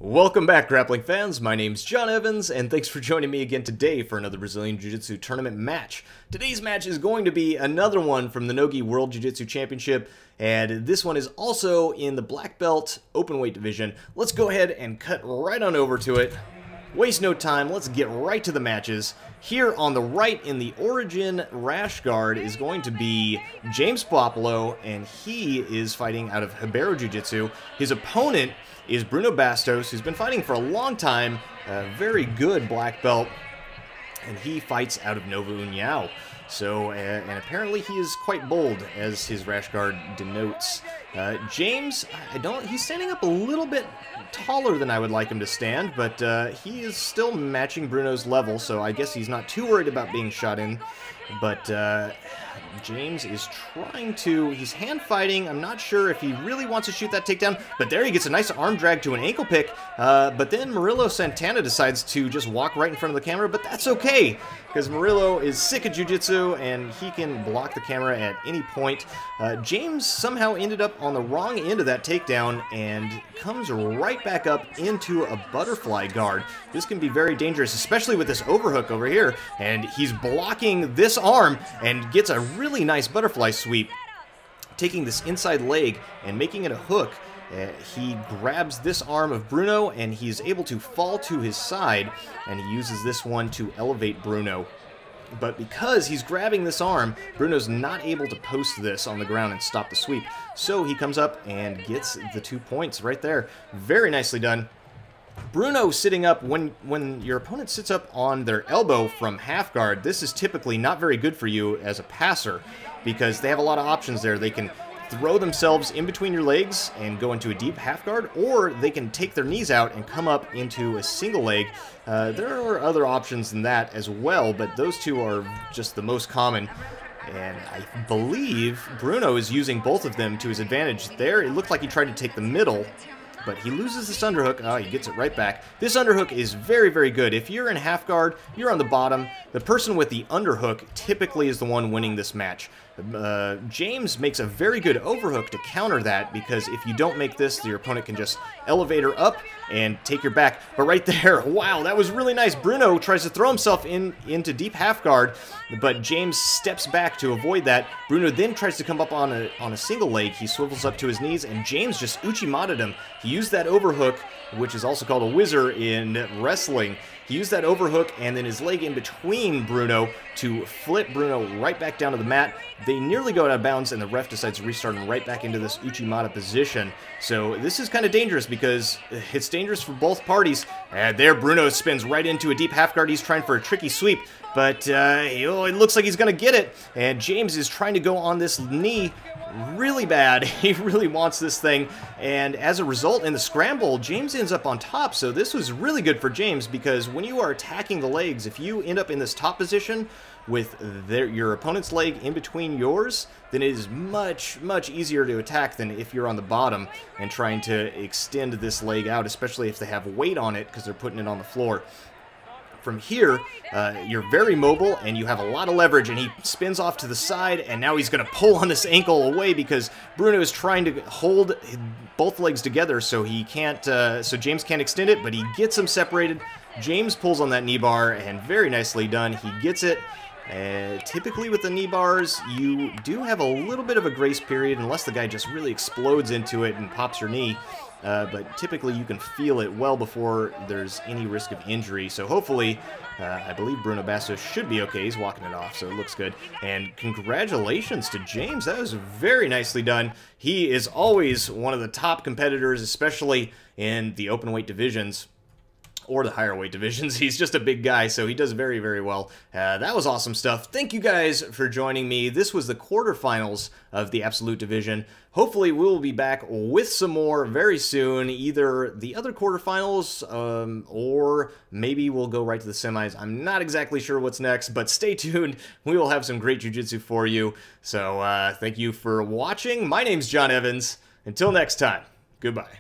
Welcome back, grappling fans. My name's John Evans, and thanks for joining me again today for another Brazilian Jiu-Jitsu tournament match. Today's match is going to be another one from the Nogi World Jiu-Jitsu Championship, and this one is also in the black belt openweight division. Let's go ahead and cut right on over to it. Waste no time, let's get right to the matches. Here on the right in the Origin rash guard is going to be James Puopolo, and he is fighting out of Ribeiro Jiu-Jitsu. His opponent is Bruno Bastos, who's been fighting for a long time, a very good black belt, and he fights out of Nova União. So, and apparently he is quite bold, as his rash guard denotes. James, he's standing up a little bit taller than I would like him to stand, but he is still matching Bruno's level, so I guess he's not too worried about being shot in. But James is trying to, he's hand fighting. I'm not sure if he really wants to shoot that takedown, but there he gets a nice arm drag to an ankle pick. But then Murillo Santana decides to just walk right in front of the camera, but that's okay, because Murillo is sick of jiu-jitsu and he can block the camera at any point. James somehow ended up on the wrong end of that takedown and comes right back up into a butterfly guard. This can be very dangerous, especially with this overhook over here, and he's blocking this arm and gets a really nice butterfly sweep, taking this inside leg and making it a hook. He grabs this arm of Bruno and he's able to fall to his side, and he uses this one to elevate Bruno. But because he's grabbing this arm, Bruno's not able to post this on the ground and stop the sweep. So he comes up and gets the 2 points right there. Very nicely done. Bruno sitting up, when your opponent sits up on their elbow from half guard, this is typically not very good for you as a passer, because they have a lot of options there. They can throw themselves in between your legs and go into a deep half guard, or they can take their knees out and come up into a single leg. There are other options than that as well, but those two are just the most common. And I believe Bruno is using both of them to his advantage. There, it looked like he tried to take the middle, but he loses this underhook. Oh, he gets it right back. This underhook is very, very good. If you're in half guard, you're on the bottom. The person with the underhook typically is the one winning this match. James makes a very good overhook to counter that, because if you don't make this, your opponent can just elevate her up and take your back. But right there, wow, that was really nice. Bruno tries to throw himself into deep half guard, but James steps back to avoid that. Bruno then tries to come up on a single leg. He swivels up to his knees, and James just Uchimated him. He used that overhook, which is also called a whizzer in wrestling. He used that overhook and then his leg in between Bruno to flip Bruno right back down to the mat. They nearly go out of bounds, and the ref decides to restart him right back into this Uchimata position. So this is kind of dangerous, because it's dangerous for both parties. And there Bruno spins right into a deep half guard. He's trying for a tricky sweep, but it looks like he's going to get it. And James is trying to go on this knee really bad. He really wants this thing, and as a result, in the scramble, James ends up on top. So this was really good for James, because when you are attacking the legs, if you end up in this top position with your opponent's leg in between yours, then it is much, much easier to attack than if you're on the bottom and trying to extend this leg out, especially if they have weight on it because they're putting it on the floor. From here, you're very mobile and you have a lot of leverage, and he spins off to the side, and now he's going to pull on this ankle away because Bruno is trying to hold both legs together, so he can't, so James can't extend it, but he gets him separated. James pulls on that knee bar, and very nicely done. He gets it. Typically with the knee bars, you do have a little bit of a grace period, unless the guy just really explodes into it and pops your knee. But typically you can feel it well before there's any risk of injury. So hopefully, I believe Bruno Bastos should be okay. He's walking it off, so it looks good. And congratulations to James. That was very nicely done. He is always one of the top competitors, especially in the openweight divisions, or the higher weight divisions. He's just a big guy, so he does very, very well. That was awesome stuff. Thank you guys for joining me. This was the quarterfinals of the Absolute Division. Hopefully, we'll be back with some more very soon. Either the other quarterfinals, or maybe we'll go right to the semis. I'm not exactly sure what's next, but stay tuned. We will have some great jiu-jitsu for you. So, thank you for watching. My name's John Evans. Until next time, goodbye.